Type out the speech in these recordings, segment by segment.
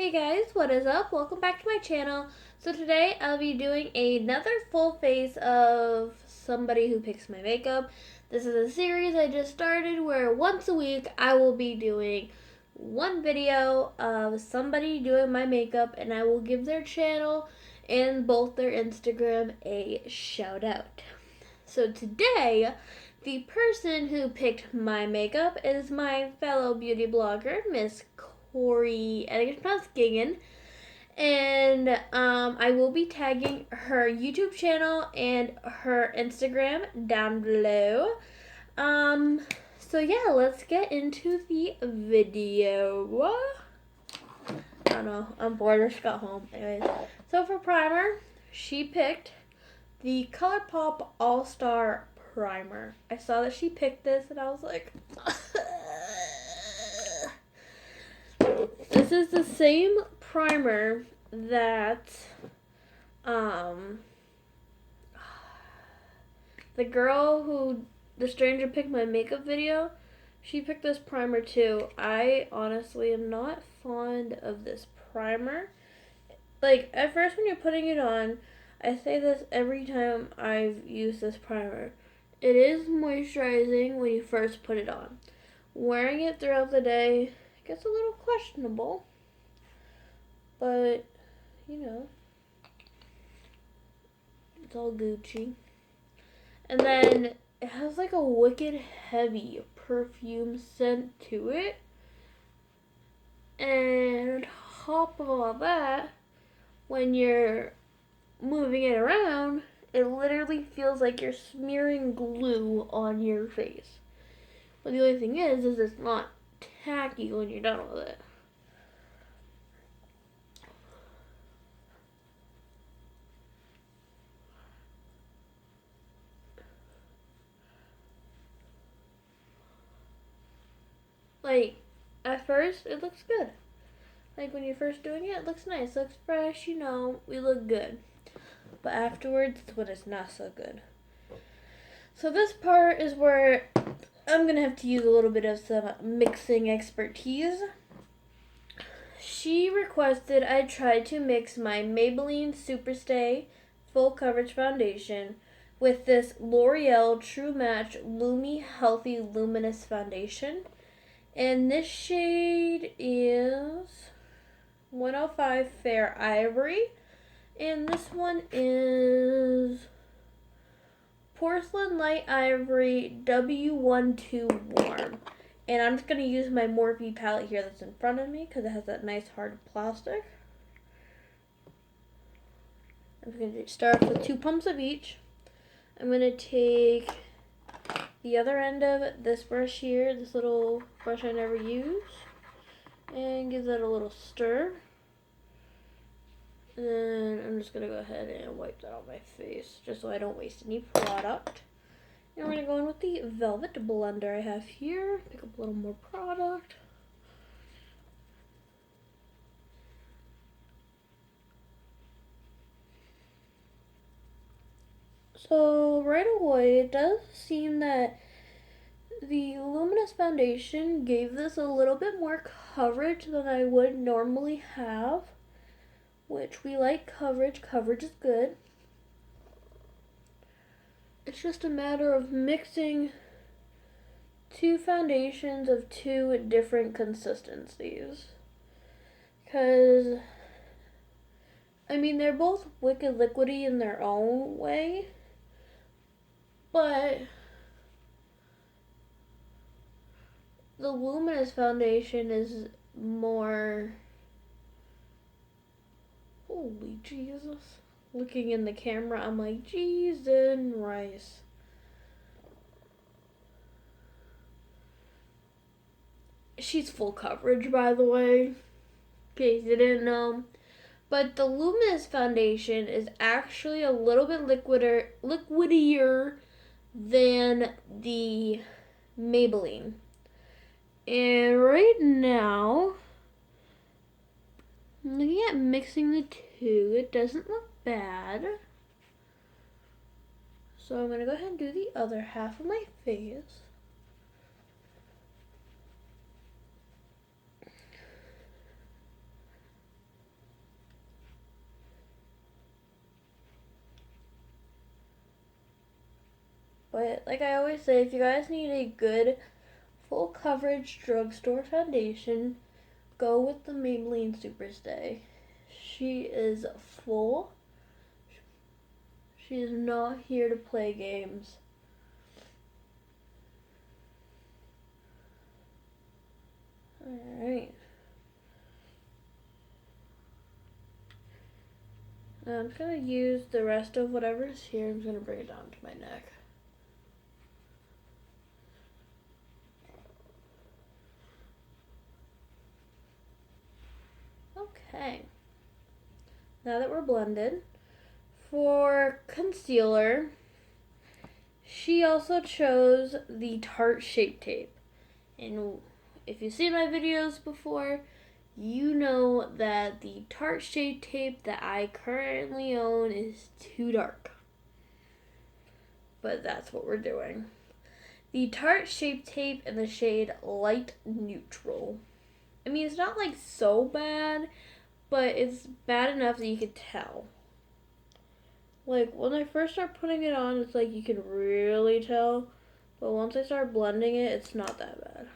Hey guys, what is up? Welcome back to my channel. So today I'll be doing another full face of somebody who picks my makeup. This is a series I just started where once a week I will be doing one video of somebody doing my makeup, and I will give their channel and both their Instagram a shout out. So today, the person who picked my makeup is my fellow beauty blogger, Miss Corri, I think it's pronounced Gigan. And I will be tagging her YouTube channel and her Instagram down below. So yeah, let's get into the video. I don't know, I'm bored, I just got home. Anyways, so for primer, she picked the ColourPop All-Star Primer. I saw that she picked this and I was like, this is the same primer that the stranger picked my makeup video, she picked this primer too. I honestly am not fond of this primer. Like, at first when you're putting it on, I say this every time I've used this primer, it is moisturizing when you first put it on. Wearing it throughout the day gets a little questionable, but you know, it's all Gucci. And then it has like a wicked heavy perfume scent to it, and on top of all that, when you're moving it around, it literally feels like you're smearing glue on your face. But the only thing is it's not tacky when you're done with it. Like, at first, it looks good. Like, when you're first doing it, it looks nice, looks fresh, you know, we look good. But afterwards, it's when it's not so good. So this part is where I'm going to have to use a little bit of some mixing expertise. She requested I try to mix my Maybelline Superstay Full Coverage Foundation with this L'Oreal True Match Lumi Healthy Luminous Foundation. And this shade is 105 Fair Ivory. And this one is Porcelain Light Ivory W12 Warm. And I'm just going to use my Morphe palette here that's in front of me because it has that nice hard plastic. I'm just going to start off with 2 pumps of each. I'm going to take the other end of this brush here, this little brush I never use, and give that a little stir. And then I'm just going to go ahead and wipe that on my face just so I don't waste any product. And we're going to go in with the Velvet Blender I have here. Pick up a little more product. So right away, it does seem that the Luminous Foundation gave this a little bit more coverage than I would normally have, which we like coverage. Coverage is good. It's just a matter of mixing 2 foundations of 2 different consistencies. Because, I mean, they're both wicked liquidy in their own way, but the Luminous Foundation is more, holy Jesus. Looking in the camera, I'm like, Jesus and rice. She's full coverage, by the way, in case you didn't know. But the Luminous Foundation is actually a little bit liquidier than the Maybelline. And right now, I'm looking at mixing the 2. It doesn't look bad. So I'm going to go ahead and do the other half of my face. But like I always say, if you guys need a good full coverage drugstore foundation, go with the Maybelline Superstay. She is full. She is not here to play games. Alright. Now I'm just going to use the rest of whatever's here. I'm just going to bring it down to my neck. Okay. Now that we're blended, for concealer, she also chose the Tarte Shape Tape. And if you've seen my videos before, you know that the Tarte Shape Tape that I currently own is too dark. But that's what we're doing. The Tarte Shape Tape in the shade Light Neutral. I mean, it's not like so bad, but it's bad enough that you could tell. Like, when I first start putting it on, it's like you can really tell. But once I start blending it, it's not that bad.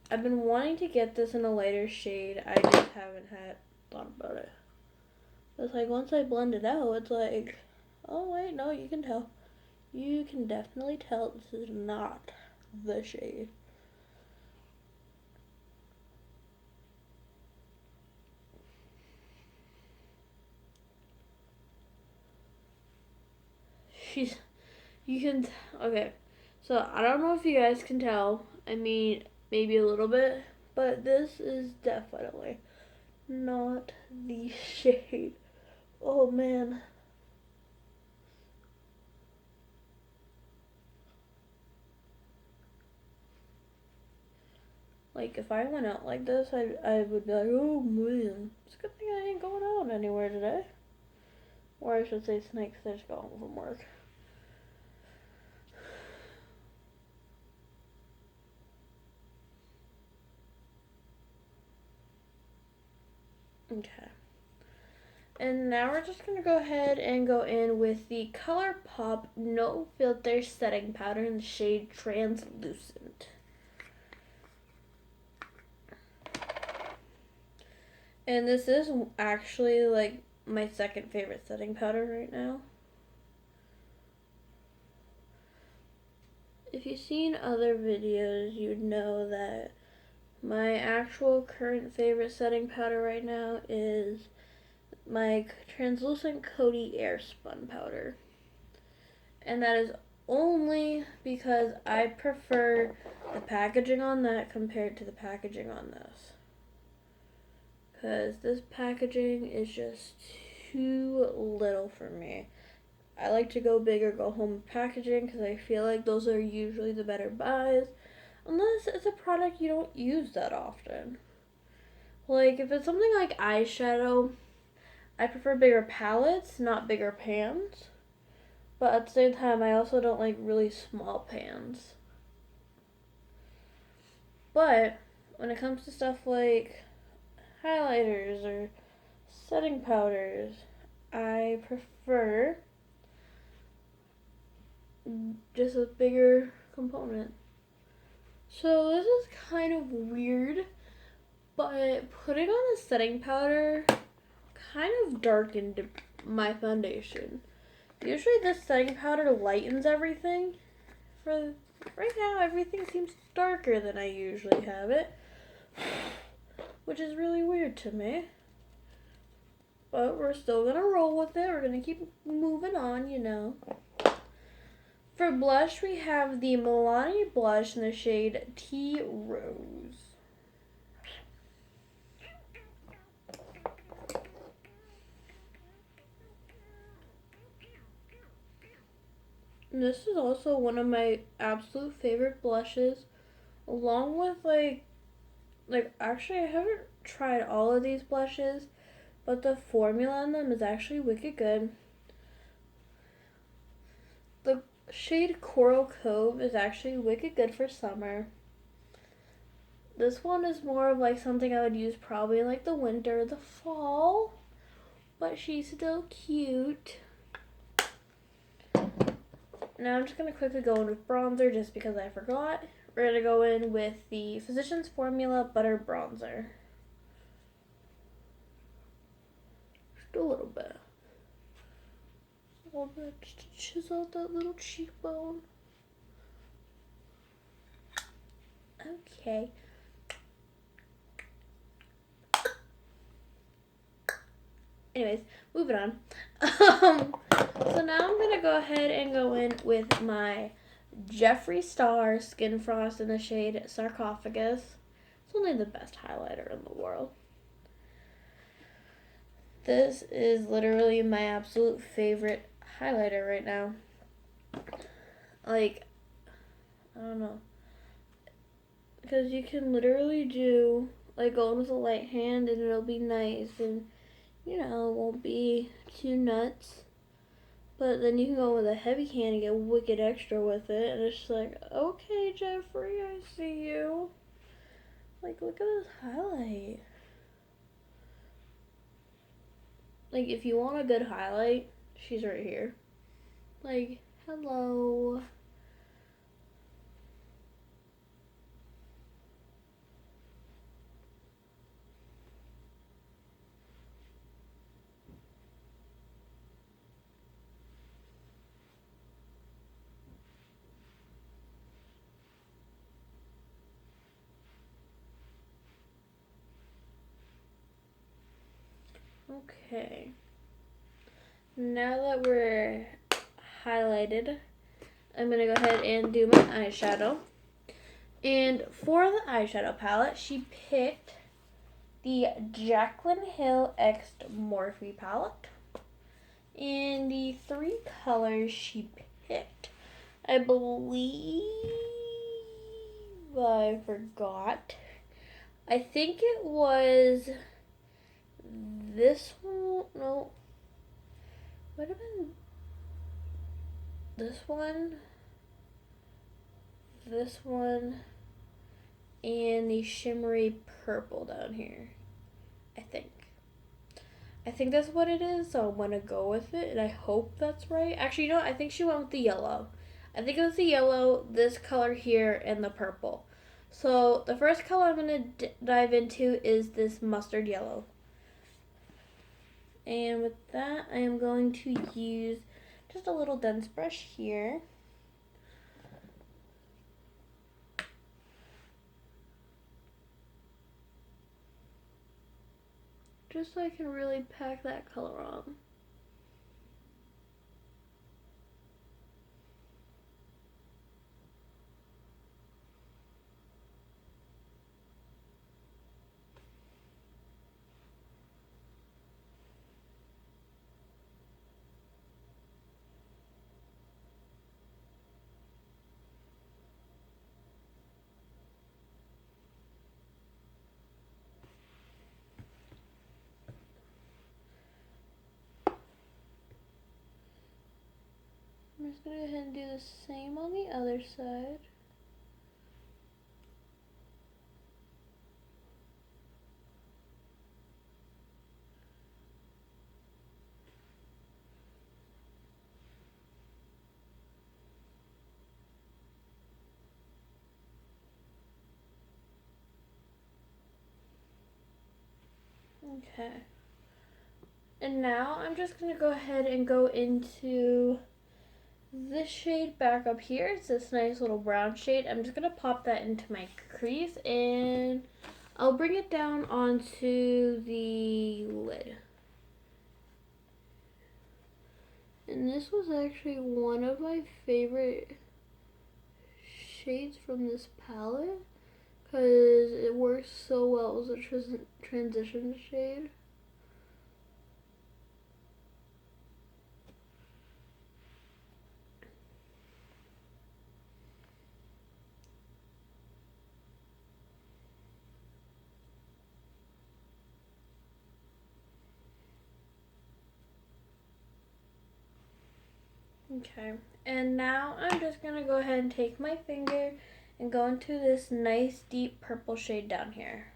I've been wanting to get this in a lighter shade. I just haven't had thought about it. It's like once I blend it out, it's like, oh wait, no, you can tell. You can definitely tell this is not the shade. Okay. So I don't know if you guys can tell. I mean, maybe a little bit, but this is definitely not the shade. Oh man. Like, if I went out like this, I would be like, oh man. It's a good thing I ain't going out anywhere today. Or I should say snakes, I just got home from work. Okay. And now we're just going to go ahead and go in with the ColourPop No Filter Setting Powder in the shade Translucent. And this is actually like my second favorite setting powder right now. If you've seen other videos, you'd know that my actual current favorite setting powder right now is my Translucent Coty Air Spun powder. And that is only because I prefer the packaging on that compared to the packaging on this. Because this packaging is just too little for me. I like to go big or go home packaging because I feel like those are usually the better buys. Unless it's a product you don't use that often. Like, if it's something like eyeshadow, I prefer bigger palettes, not bigger pans. But at the same time, I also don't like really small pans. But when it comes to stuff like highlighters or setting powders, I prefer just a bigger component. So this is kind of weird, but putting on a setting powder kind of darkened my foundation. Usually this setting powder lightens everything. For right now, everything seems darker than I usually have it, which is really weird to me. But we're still gonna roll with it. We're gonna keep moving on, you know. For blush, we have the Milani blush in the shade Tea Rose. And this is also one of my absolute favorite blushes, along with like actually I haven't tried all of these blushes, but the formula in them is actually wicked good. The shade Coral Cove is actually wicked good for summer. This one is more of like something I would use probably in like the winter or the fall, but she's still cute. now I'm just going to quickly go in with bronzer just because I forgot. We're going to go in with the Physicians Formula Butter Bronzer. Just a little bit. A little bit just to chisel out that little cheekbone. Okay. Anyways, moving on. So now I'm going to go ahead and go in with my Jeffree Star Skin Frost in the shade Sarcophagus. It's only the best highlighter in the world. This is literally my absolute favorite highlighter right now. Like, I don't know. Because you can literally do, like, go in with a light hand and it'll be nice and, you know, it won't be too nuts. But then you can go with a heavy hand and get wicked extra with it. And it's just like, okay, Jeffree, I see you. Like, look at this highlight. Like, if you want a good highlight, she's right here. Like, hello. Okay. Now that we're highlighted, I'm going to go ahead and do my eyeshadow. And for the eyeshadow palette, she picked the Jaclyn Hill X Morphe palette. And the 3 colors she picked, I believe, I forgot. I think it was this one, no, might have been this one, and the shimmery purple down here, I think. I think that's what it is, so I'm going to go with it, and I hope that's right. Actually, you know what? I think she went with the yellow. I think it was the yellow, this color here, and the purple. So the first color I'm going to dive into is this mustard yellow. And with that, I am going to use just a little dense brush here. Just so I can really pack that color on. I'm just going to go ahead and do the same on the other side. Okay. And now I'm just going to go ahead and go into this shade back up here. It's this nice little brown shade. I'm just going to pop that into my crease and I'll bring it down onto the lid. And this was actually one of my favorite shades from this palette because it works so well as a transition shade. Okay, and now I'm just going to go ahead and take my finger and go into this nice deep purple shade down here.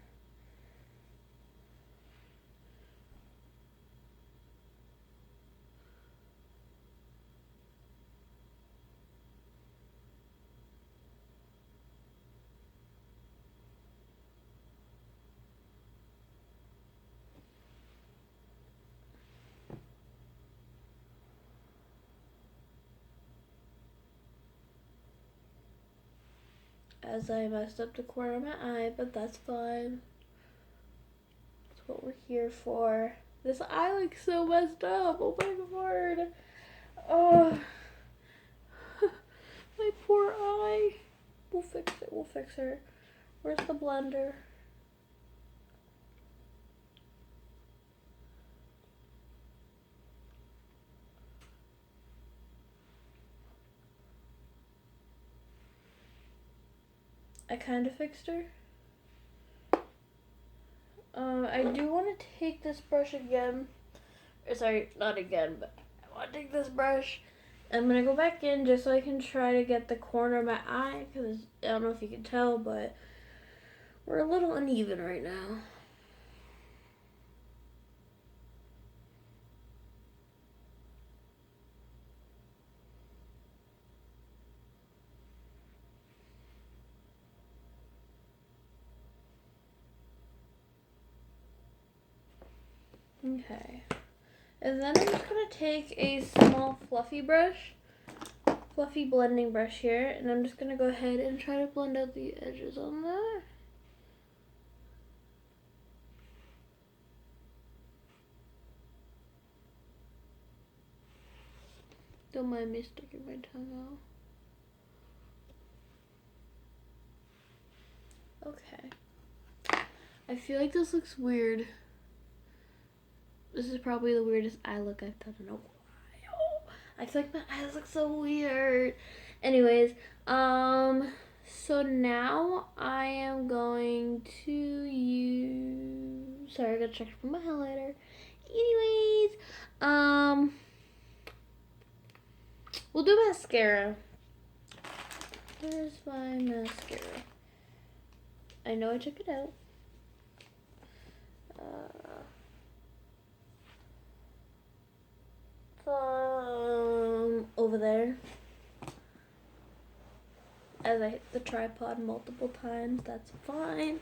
as I messed up the corner of my eye, but that's fine. That's what we're here for. This eye looks so messed up. Oh my word. Oh, my poor eye. We'll fix it. We'll fix her. Where's the blender? I kind of fixed her. I do want to take this brush again. Or sorry, not again, but I want to take this brush. I'm going to go back in just so I can try to get the corner of my eye. Because I don't know if you can tell, but we're a little uneven right now. Okay. And then I'm just going to take a small fluffy blending brush here, and I'm just going to go ahead and try to blend out the edges on that. Don't mind me sticking my tongue out. Okay. I feel like this looks weird. This is probably the weirdest eye look I've done in a while. I feel like my eyes look so weird. Anyways, so now I am going to use, sorry, I gotta check for my highlighter. Anyways, we'll do mascara. Where's my mascara? I know I took it out. Over there. As I hit the tripod multiple times, that's fine.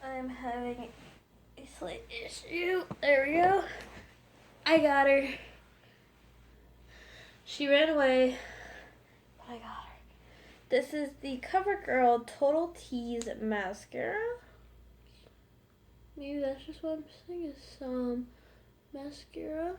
I'm having a slight issue. There we go. I got her. She ran away, but I got her. This is the CoverGirl Total Tease mascara. Maybe that's just what I'm missing is some mascara.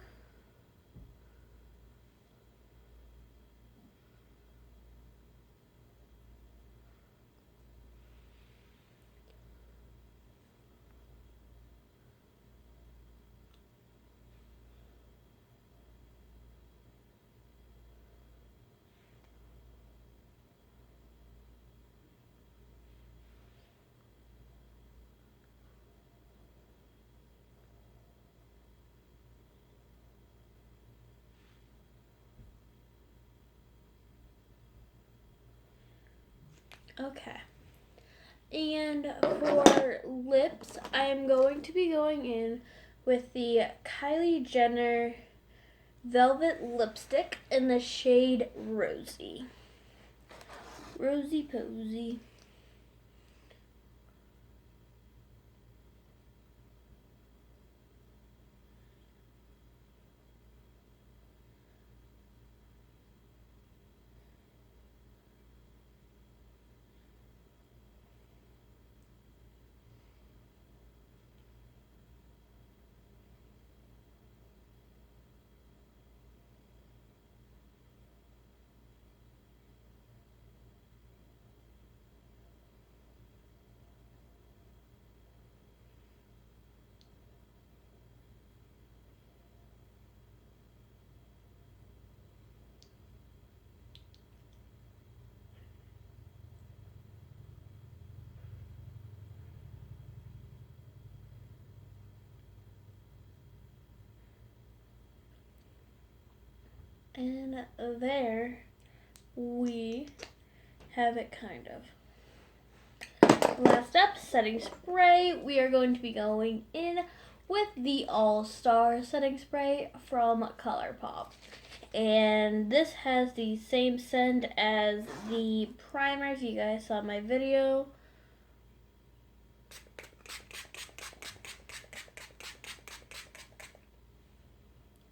Okay. And for lips, I'm going to be going in with the Kylie Jenner Velvet Lipstick in the shade Rosy. Rosy Posy. And there we have it, kind of. Last up, setting spray. We are going to be going in with the All Star setting spray from ColourPop. And this has the same scent as the primer, if you guys saw my video.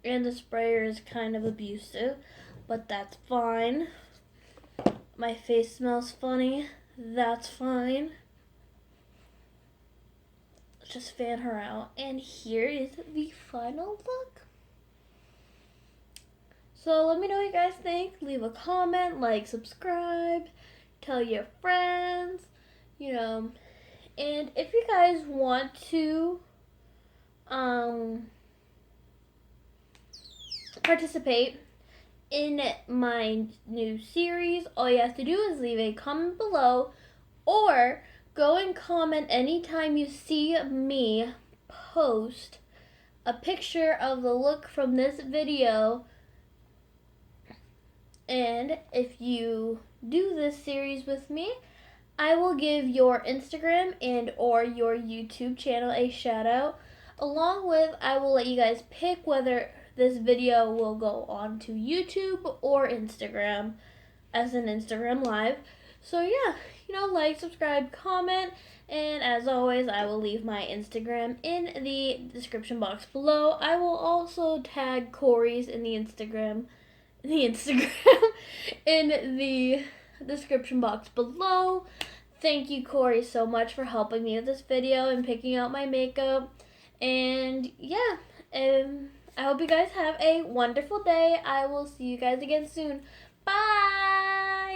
And the sprayer is kind of abusive, but that's fine. My face smells funny, that's fine. Just fan her out, and here is the final look. So let me know what you guys think. Leave a comment, like, subscribe, tell your friends, and if you guys want to participate in my new series, all you have to do is leave a comment below, or go and comment anytime you see me post a picture of the look from this video. And if you do this series with me, I will give your Instagram and or your YouTube channel a shout out. Along with, I will let you guys pick whether this video will go on to YouTube or Instagram as an Instagram live. So yeah, like, subscribe, comment, and as always, I will leave my Instagram in the description box below. I will also tag Corri's in the Instagram in the description box below. Thank you, Corri, so much for helping me with this video and picking out my makeup. And yeah, I hope you guys have a wonderful day. I will see you guys again soon. Bye!